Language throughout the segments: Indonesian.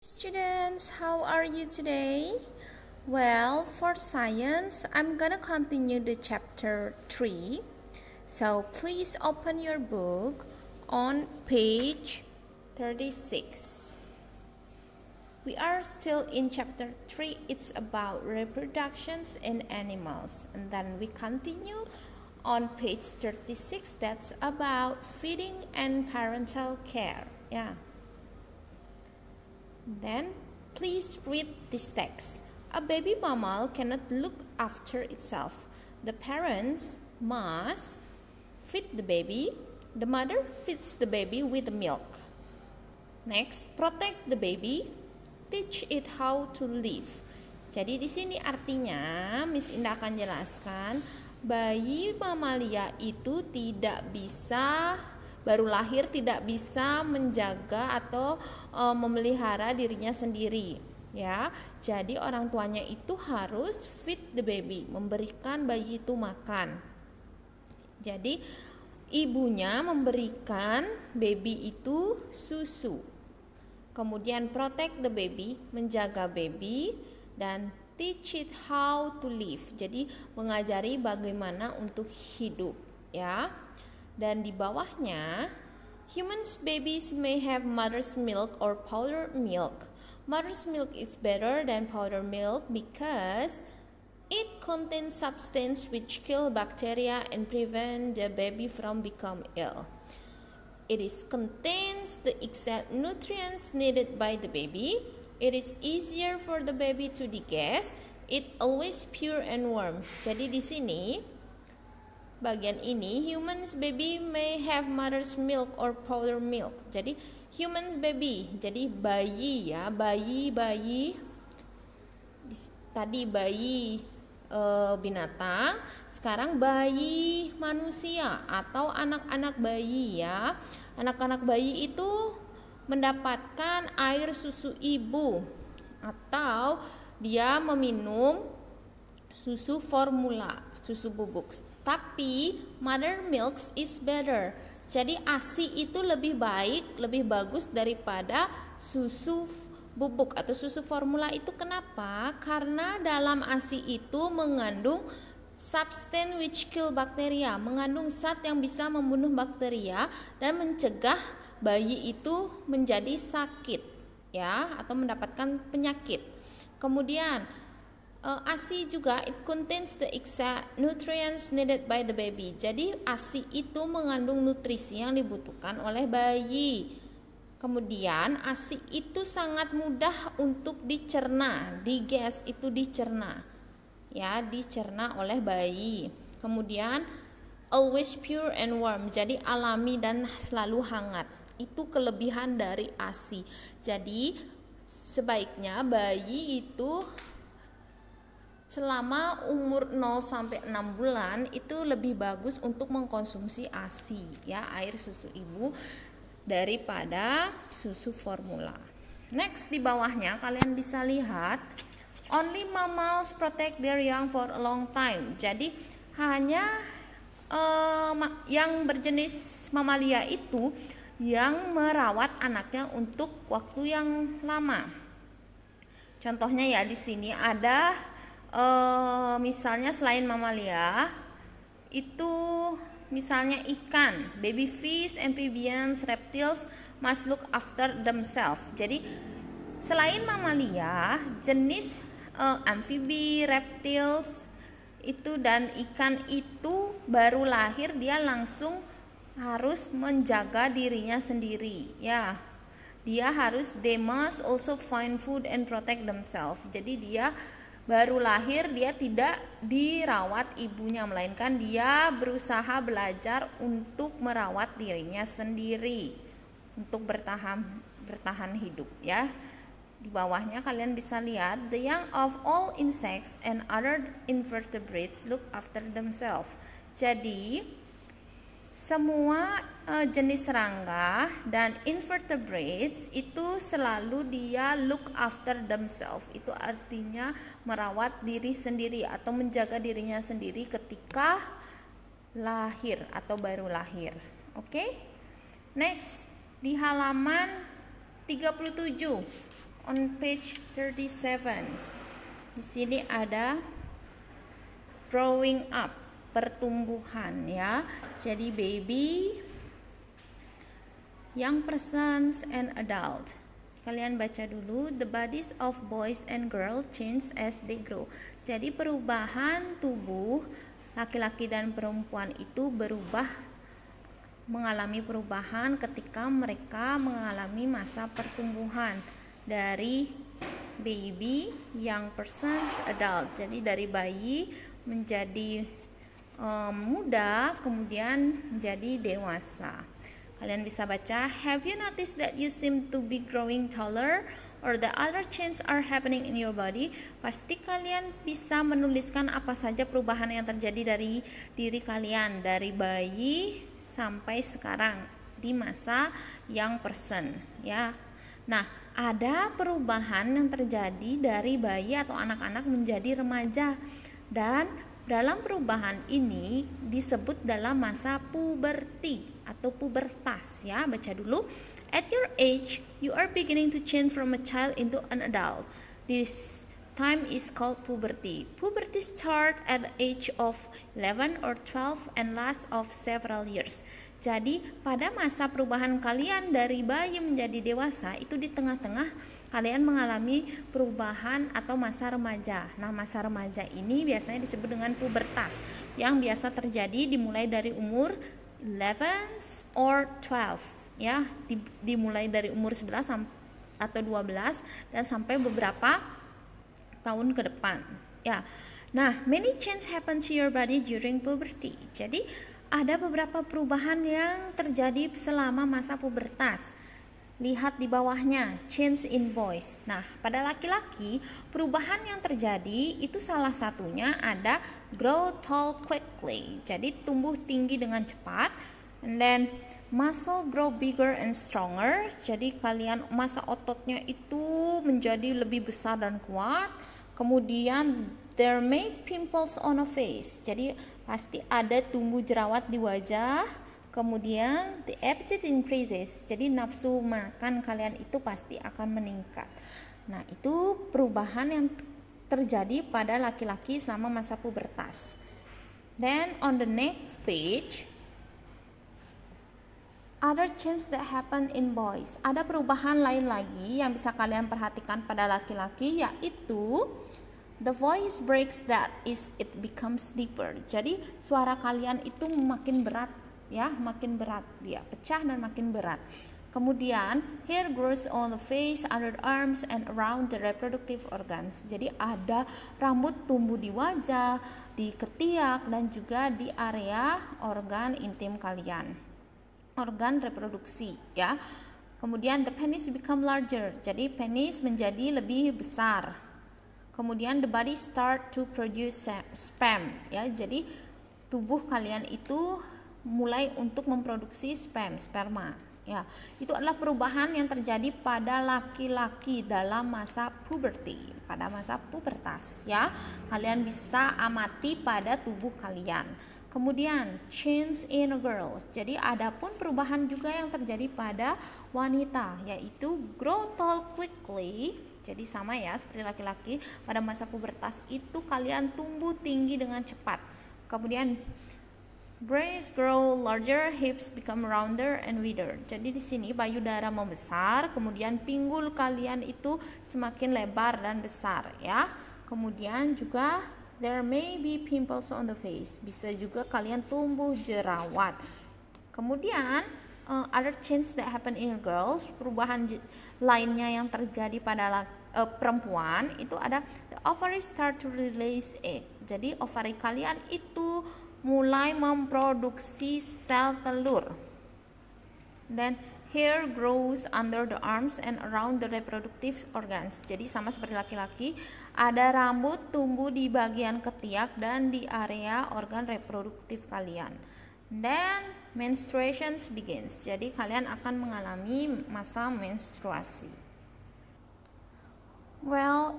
Students, how are you today? Well, for science, I'm gonna continue the chapter 3. So please open your book on page 36. We are still in chapter 3. It's about reproductions in animals. And then we continue on page 36. That's about feeding and parental care. Yeah. Then, please read this text. A baby mammal cannot look after itself. The parents must feed the baby. The mother feeds the baby with the milk. Next, protect the baby. Teach it how to live. Jadi di sini artinya Miss Indah akan jelaskan bayi mamalia itu tidak bisa baru lahir tidak bisa menjaga atau memelihara dirinya sendiri ya. Jadi orang tuanya itu harus feed the baby, memberikan bayi itu makan. Jadi ibunya memberikan baby itu susu. Kemudian protect the baby, menjaga baby, dan teach it how to live. Jadi mengajari bagaimana untuk hidup ya. Dan di bawahnya, humans babies may have mother's milk or powdered milk. Mother's milk is better than powdered milk because it contains substance which kill bacteria and prevent the baby from become ill. It contains the exact nutrients needed by the baby. It is easier for the baby to digest. It always pure and warm. Jadi di sini bagian ini humans baby may have mother's milk or powdered milk. Jadi humans baby, jadi bayi ya, bayi tadi bayi binatang, sekarang bayi manusia atau anak-anak bayi ya. Anak-anak bayi itu mendapatkan air susu ibu atau dia meminum susu formula, susu bubuk. Tapi mother milk is better. Jadi ASI itu lebih baik, lebih bagus daripada susu bubuk atau susu formula itu. Kenapa? Karena dalam ASI itu mengandung substance which kill bacteria, mengandung zat yang bisa membunuh bakteria dan mencegah bayi itu menjadi sakit ya atau mendapatkan penyakit. Kemudian ASI juga it contains the exact nutrients needed by the baby. Jadi ASI itu mengandung nutrisi yang dibutuhkan oleh bayi. Kemudian ASI itu sangat mudah untuk dicerna, diges itu dicerna. Ya, dicerna oleh bayi. Kemudian always pure and warm. Jadi alami dan selalu hangat. Itu kelebihan dari ASI. Jadi sebaiknya bayi itu selama umur 0 sampai 6 bulan itu lebih bagus untuk mengkonsumsi ASI ya, air susu ibu daripada susu formula. Next di bawahnya kalian bisa lihat only mammals protect their young for a long time. Jadi hanya yang berjenis mamalia itu yang merawat anaknya untuk waktu yang lama. Contohnya ya di sini ada misalnya selain mamalia itu misalnya ikan, baby fish, amphibians, reptiles must look after themselves. Jadi selain mamalia, jenis amfibi, reptiles itu dan ikan itu baru lahir dia langsung harus menjaga dirinya sendiri ya. They must also find food and protect themselves. Jadi dia baru lahir dia tidak dirawat ibunya, melainkan dia berusaha belajar untuk merawat dirinya sendiri untuk bertahan hidup ya. Di bawahnya kalian bisa lihat the young of all insects and other invertebrates look after themselves. Jadi semua jenis serangga dan invertebrates itu selalu dia look after themselves. Itu artinya merawat diri sendiri atau menjaga dirinya sendiri ketika lahir atau baru lahir. Oke? Next, di halaman 37. On page 37. Di sini ada growing up, pertumbuhan ya. Jadi baby, young persons and adult. Kalian baca dulu, the bodies of boys and girls change as they grow. Jadi perubahan tubuh laki-laki dan perempuan itu mengalami perubahan ketika mereka mengalami masa pertumbuhan dari baby, young persons, adult. Jadi dari bayi menjadi muda, kemudian menjadi dewasa. Kalian bisa baca, have you noticed that you seem to be growing taller or the other changes are happening in your body? Pasti kalian bisa menuliskan apa saja perubahan yang terjadi dari diri kalian dari bayi sampai sekarang di masa young person ya. Nah, ada perubahan yang terjadi dari bayi atau anak-anak menjadi remaja, dan dalam perubahan ini disebut dalam masa puberti atau pubertas ya. Baca dulu. At your age, you are beginning to change from a child into an adult. This time is called puberty. Puberty start at the age of 11 or 12 and lasts of several years. Jadi pada masa perubahan kalian dari bayi menjadi dewasa, itu di tengah-tengah kalian mengalami perubahan atau masa remaja. Nah, masa remaja ini biasanya disebut dengan pubertas, yang biasa terjadi dimulai dari umur 11 or 12 ya, dimulai dari umur 11 atau 12 dan sampai beberapa tahun ke depan ya. Nah, many changes happen to your body during puberty. Jadi ada beberapa perubahan yang terjadi selama masa pubertas. Lihat di bawahnya, change in boys. Nah, pada laki-laki, perubahan yang terjadi itu salah satunya ada grow tall quickly. Jadi tumbuh tinggi dengan cepat. And then muscle grow bigger and stronger. Jadi kalian masa ototnya itu menjadi lebih besar dan kuat. Kemudian there may pimples on a face. Jadi pasti ada tumbuh jerawat di wajah. Kemudian the appetite increases. Jadi nafsu makan kalian itu pasti akan meningkat. Nah, itu perubahan yang terjadi pada laki-laki selama masa pubertas. Then on the next page, other changes that happen in boys. Ada perubahan lain lagi yang bisa kalian perhatikan pada laki-laki, yaitu the voice breaks, that is it becomes deeper. Jadi suara kalian itu makin berat ya, makin berat, dia pecah dan makin berat. Kemudian hair grows on the face, under the arms and around the reproductive organs. Jadi ada rambut tumbuh di wajah, di ketiak dan juga di area organ intim kalian, organ reproduksi ya. Kemudian the penis become larger. Jadi penis menjadi lebih besar. Kemudian the body start to produce sperm ya. Jadi tubuh kalian itu mulai untuk memproduksi sperma ya. Itu adalah perubahan yang terjadi pada laki-laki dalam masa puberty, pada masa pubertas ya. Kalian bisa amati pada tubuh kalian. Kemudian change in girls. Jadi ada pun perubahan juga yang terjadi pada wanita, yaitu grow tall quickly. Jadi sama ya seperti laki-laki, pada masa pubertas itu kalian tumbuh tinggi dengan cepat. Kemudian breasts grow larger, hips become rounder and wider. Jadi di sini payudara membesar, kemudian pinggul kalian itu semakin lebar dan besar ya. Kemudian juga there may be pimples on the face. Bisa juga kalian tumbuh jerawat. Kemudian other changes that happen in girls, perubahan lainnya yang terjadi pada perempuan itu ada the ovaries start to release egg. Jadi ovari kalian itu mulai memproduksi sel telur. Dan hair grows under the arms and around the reproductive organs. Jadi sama seperti laki-laki, ada rambut tumbuh di bagian ketiak dan di area organ reproduktif kalian. Then menstruation begins. Jadi kalian akan mengalami masa menstruasi. Well,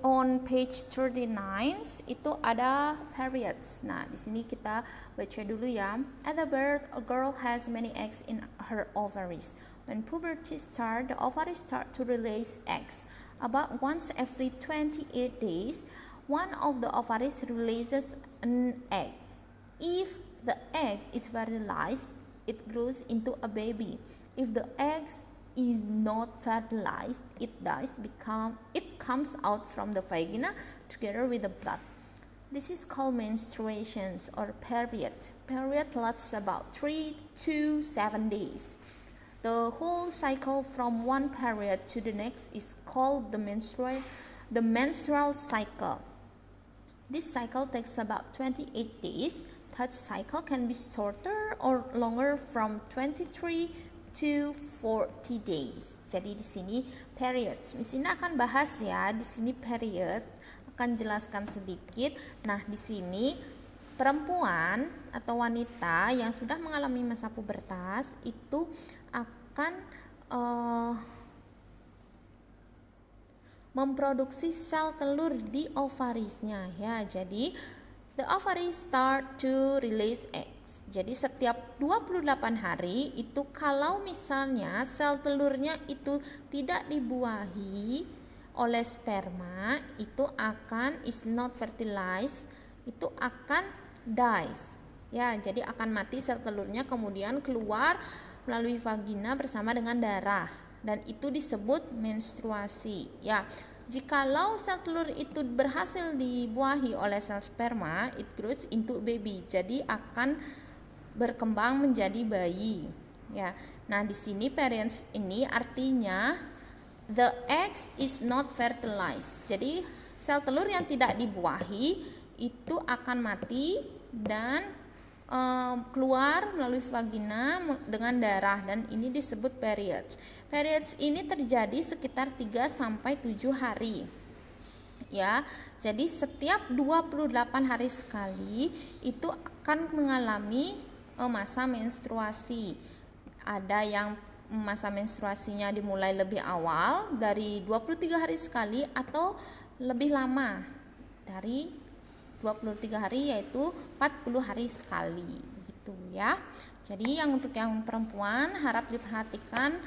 on page 39 itu ada periods. Nah, di sini kita baca dulu ya. At the birth, a girl has many eggs in her ovaries. When puberty starts, the ovaries start to release eggs. About once every 28 days, one of the ovaries releases an egg. If the egg is fertilized, it grows into a baby. If the egg is not fertilized, it dies. It comes out from the vagina together with the blood. This is called menstruations or period. Period lasts about 3 to 7 days. The whole cycle from one period to the next is called the menstrual cycle. This cycle takes about 28 days. Such cycle can be shorter or longer from 23 to 40 days. Jadi di sini period. Di sini akan bahas ya, di sini period akan jelaskan sedikit. Nah, di sini perempuan atau wanita yang sudah mengalami masa pubertas itu akan memproduksi sel telur di ovarisnya ya. Jadi the ovaries start to release eggs. Jadi setiap 28 hari itu kalau misalnya sel telurnya itu tidak dibuahi oleh sperma, itu akan is not fertilized, itu akan dies. Ya, jadi akan mati sel telurnya, kemudian keluar melalui vagina bersama dengan darah, dan itu disebut menstruasi ya. Jikalau sel telur itu berhasil dibuahi oleh sel sperma, it grows into baby, jadi akan berkembang menjadi bayi ya. Nah, di sini parents ini artinya the eggs is not fertilized, jadi sel telur yang tidak dibuahi itu akan mati dan keluar melalui vagina dengan darah, dan ini disebut periods. Periods ini terjadi sekitar 3 sampai 7 hari. Ya. Jadi setiap 28 hari sekali itu akan mengalami masa menstruasi. Ada yang masa menstruasinya dimulai lebih awal dari 23 hari sekali atau lebih lama dari 23 hari, yaitu 40 hari sekali gitu ya. Jadi untuk yang perempuan harap diperhatikan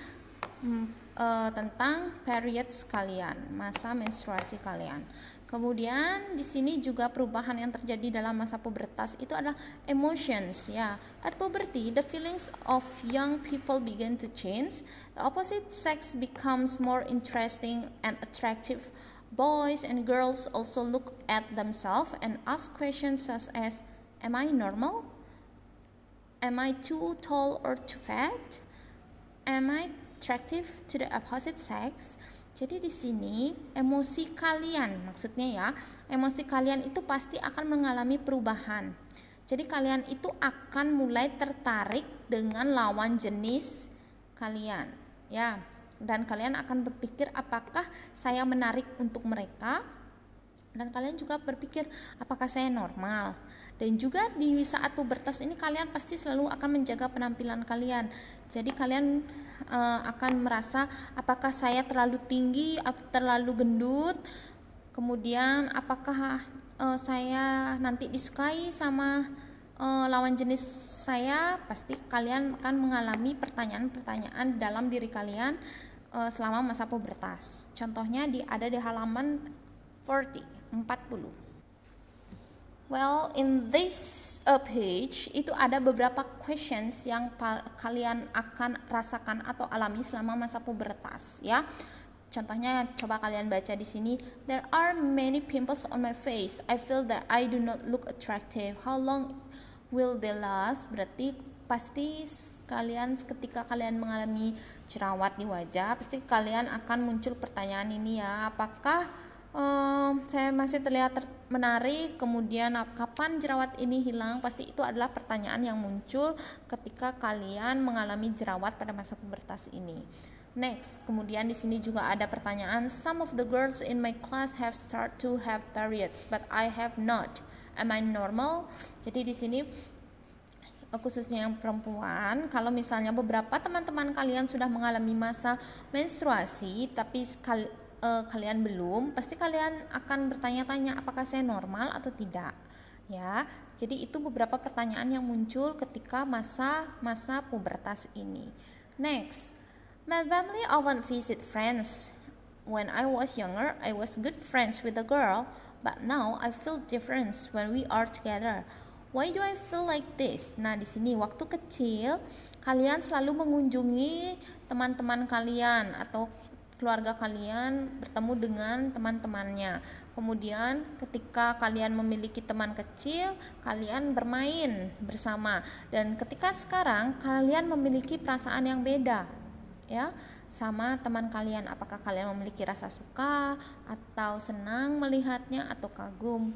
tentang periods kalian, masa menstruasi kalian. Kemudian di sini juga perubahan yang terjadi dalam masa pubertas itu adalah emotions ya. At puberty, the feelings of young people begin to change. The opposite sex becomes more interesting and attractive. Boys and girls also look at themselves and ask questions such as, am I normal? Am I too tall or too fat? Am I attractive to the opposite sex? Jadi di sini emosi kalian, maksudnya ya, emosi kalian itu pasti akan mengalami perubahan. Jadi kalian itu akan mulai tertarik dengan lawan jenis kalian, ya. Dan kalian akan berpikir apakah saya menarik untuk mereka, dan kalian juga berpikir apakah saya normal. Dan juga di saat pubertas ini kalian pasti selalu akan menjaga penampilan kalian. Jadi kalian akan merasa apakah saya terlalu tinggi atau terlalu gendut, kemudian apakah saya nanti disukai sama lawan jenis saya. Pasti kalian akan mengalami pertanyaan-pertanyaan dalam diri kalian selama masa pubertas. Contohnya ada di halaman 40. Well, in this page itu ada beberapa questions yang kalian akan rasakan atau alami selama masa pubertas ya. Contohnya coba kalian baca di sini. There are many pimples on my face. I feel that I do not look attractive. How long will they last? Berarti pasti kalian ketika kalian mengalami jerawat di wajah, pasti kalian akan muncul pertanyaan ini ya. Apakah saya masih terlihat menarik, kemudian kapan jerawat ini hilang? Pasti itu adalah pertanyaan yang muncul ketika kalian mengalami jerawat pada masa pubertas ini. Next, kemudian di sini juga ada pertanyaan, some of the girls in my class have start to have periods but I have not. Am I normal? Jadi di sini khususnya yang perempuan, kalau misalnya beberapa teman-teman kalian sudah mengalami masa menstruasi tapi kalian belum, pasti kalian akan bertanya-tanya apakah saya normal atau tidak ya. Jadi itu beberapa pertanyaan yang muncul ketika masa pubertas ini. Next, My family often visit friends. When I was younger, I was good friends with a girl, but now I feel different when we are together. Why do I feel like this? Nah, di sini waktu kecil kalian selalu mengunjungi teman-teman kalian atau keluarga kalian bertemu dengan teman-temannya. Kemudian ketika kalian memiliki teman kecil, kalian bermain bersama. Dan ketika sekarang kalian memiliki perasaan yang beda, ya, sama teman kalian. Apakah kalian memiliki rasa suka atau senang melihatnya atau kagum?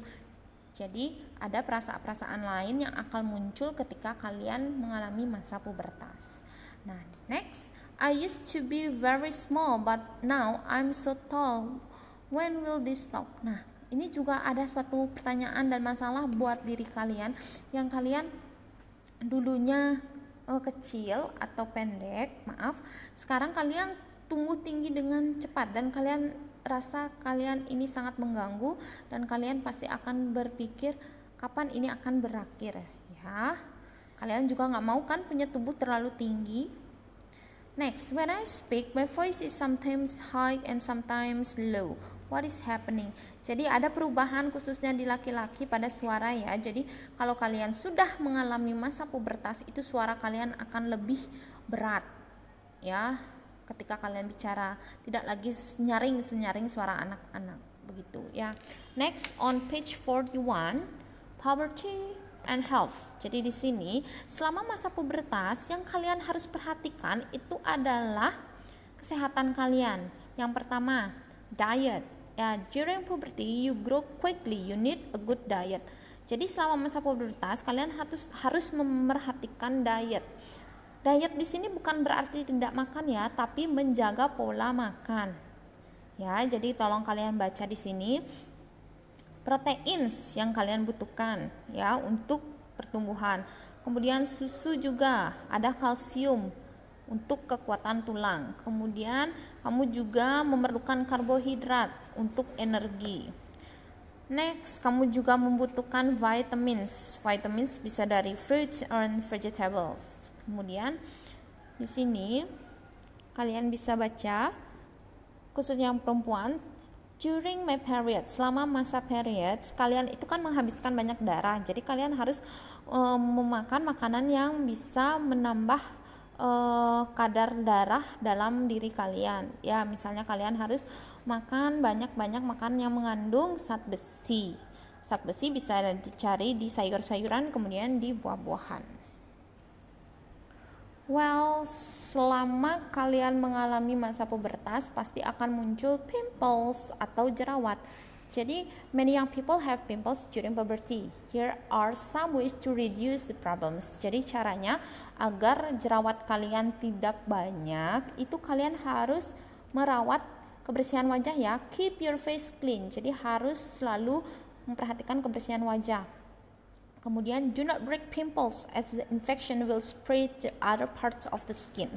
Jadi ada perasaan-perasaan lain yang akan muncul ketika kalian mengalami masa pubertas. Nah, next, I used to be very small but now I'm so tall. When will this stop? Nah, ini juga ada suatu pertanyaan dan masalah buat diri kalian yang kalian dulunya kecil atau pendek, maaf, sekarang kalian tumbuh tinggi dengan cepat dan kalian rasa kalian ini sangat mengganggu dan kalian pasti akan berpikir kapan ini akan berakhir, ya. Kalian juga nggak mau kan punya tubuh terlalu tinggi. Next, when I speak, my voice is sometimes high and sometimes low. What is happening? Jadi ada perubahan khususnya di laki-laki pada suara, ya. Jadi kalau kalian sudah mengalami masa pubertas, itu suara kalian akan lebih berat, ya. Ketika kalian bicara tidak lagi senyaring suara anak-anak, begitu, ya. Next, on page 41, poverty and health. Jadi di sini selama masa pubertas yang kalian harus perhatikan itu adalah kesehatan kalian. Yang pertama, diet. Ya, during puberty you grow quickly, you need a good diet. Jadi selama masa pubertas kalian harus memerhatikan diet. Diet di sini bukan berarti tidak makan, ya, tapi menjaga pola makan. Ya, jadi tolong kalian baca di sini protein yang kalian butuhkan, ya, untuk pertumbuhan. Kemudian susu juga ada kalsium untuk kekuatan tulang. Kemudian kamu juga memerlukan karbohidrat untuk energi. Next, kamu juga membutuhkan vitamins. Vitamins bisa dari fruits and vegetables. Kemudian di sini kalian bisa baca khususnya yang perempuan, during my period, selama masa period, kalian itu kan menghabiskan banyak darah. Jadi kalian harus memakan makanan yang bisa menambah kadar darah dalam diri kalian. Ya, misalnya kalian harus makan banyak-banyak makan yang mengandung zat besi. Zat besi bisa dicari di sayur-sayuran, kemudian di buah-buahan. Well, selama kalian mengalami masa pubertas pasti akan muncul pimples atau jerawat. Jadi, many young people have pimples during puberty. Here are some ways to reduce the problems. Jadi, caranya agar jerawat kalian tidak banyak, itu kalian harus merawat kebersihan wajah, ya. Keep your face clean. Jadi, harus selalu memperhatikan kebersihan wajah. Kemudian, do not break pimples as the infection will spread to other parts of the skin.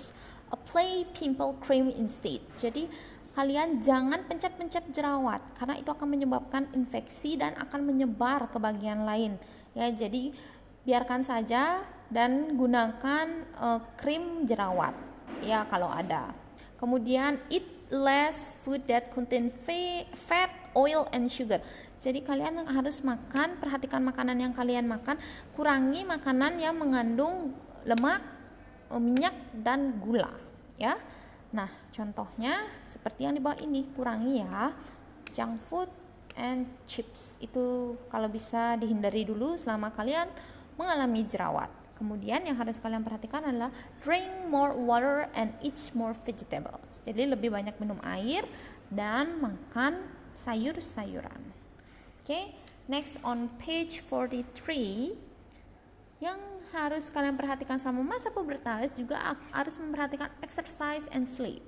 Apply pimple cream instead. Jadi, kalian jangan pencet-pencet jerawat karena itu akan menyebabkan infeksi dan akan menyebar ke bagian lain. Ya, jadi biarkan saja dan gunakan krim jerawat, ya, kalau ada. Kemudian, eat less food that contain fat, oil, and sugar. Jadi kalian harus perhatikan makanan yang kalian makan, kurangi makanan yang mengandung lemak, minyak, dan gula, ya. Nah, contohnya seperti yang di bawah ini, kurangi, ya, junk food and chips. Itu kalau bisa dihindari dulu selama kalian mengalami jerawat. Kemudian yang harus kalian perhatikan adalah drink more water and eat more vegetables. Jadi lebih banyak minum air dan makan sayur-sayuran. Okay, next on page 43, yang harus kalian perhatikan selama masa pubertas juga harus memperhatikan exercise and sleep.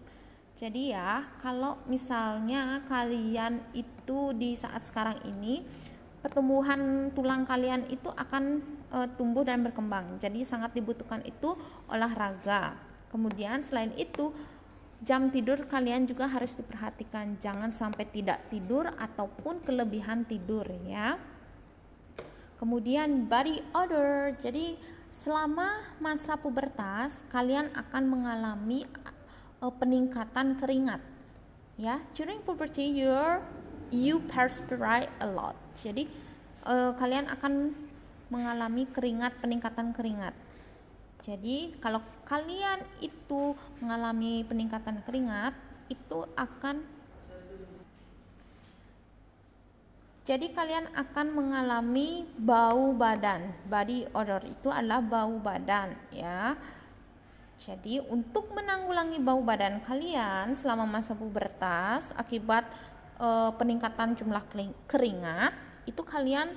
Jadi, ya, kalau misalnya kalian itu di saat sekarang ini pertumbuhan tulang kalian itu akan tumbuh dan berkembang. Jadi sangat dibutuhkan itu olahraga. Kemudian selain itu jam tidur kalian juga harus diperhatikan, jangan sampai tidak tidur ataupun kelebihan tidur, ya. Kemudian body odor. Jadi selama masa pubertas kalian akan mengalami peningkatan keringat. Ya, during puberty you perspire a lot. Jadi kalian akan mengalami peningkatan keringat. Jadi kalau kalian itu mengalami peningkatan keringat, itu akan kalian akan mengalami bau badan. Body odor itu adalah bau badan, ya. Jadi untuk menanggulangi bau badan kalian selama masa pubertas akibat peningkatan jumlah keringat, itu kalian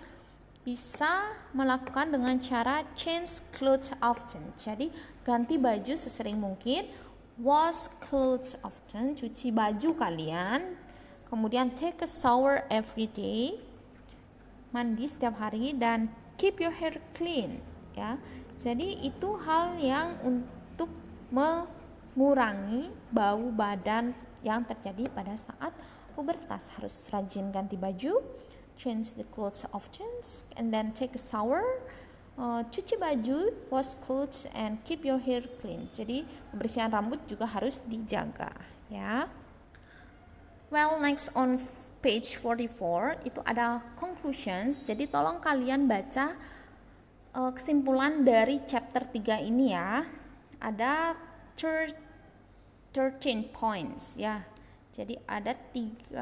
bisa melakukan dengan cara change clothes often. Jadi ganti baju sesering mungkin, wash clothes often, cuci baju kalian, kemudian take a shower every day, mandi setiap hari, dan keep your hair clean, ya. Jadi itu hal yang untuk mengurangi bau badan yang terjadi pada saat pubertas. Harus rajin ganti baju, change the clothes often, and then take a shower, cuci baju, wash clothes, and keep your hair clean. Jadi kebersihan rambut juga harus dijaga, ya. Well, next on page 44 itu ada conclusions. Jadi tolong kalian baca kesimpulan dari chapter 3 ini, ya. Ada 13 points, ya. Jadi ada 13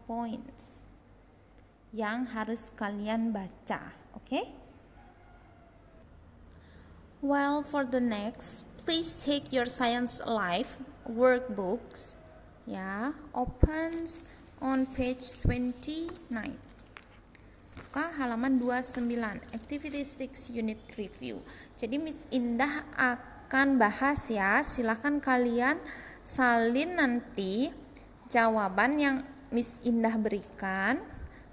points yang harus kalian baca, okay? Well, for the next, please take your Science Alive workbooks, ya. Opens on page 29. Buka halaman 29, activity 6 unit review. Jadi Miss Indah akan bahas, ya. Silakan kalian salin nanti jawaban yang Miss Indah berikan.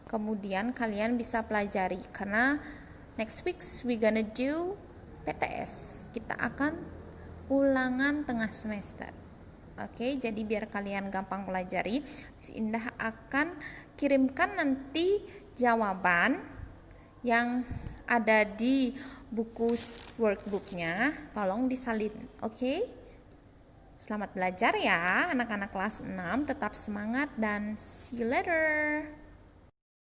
Kemudian kalian bisa pelajari karena next week we gonna do PTS. Kita akan ulangan tengah semester. Oke, jadi biar kalian gampang pelajari, Miss Indah akan kirimkan nanti jawaban yang ada di buku workbooknya. Tolong disalin, oke? Selamat belajar ya anak-anak kelas 6, tetap semangat dan see you later.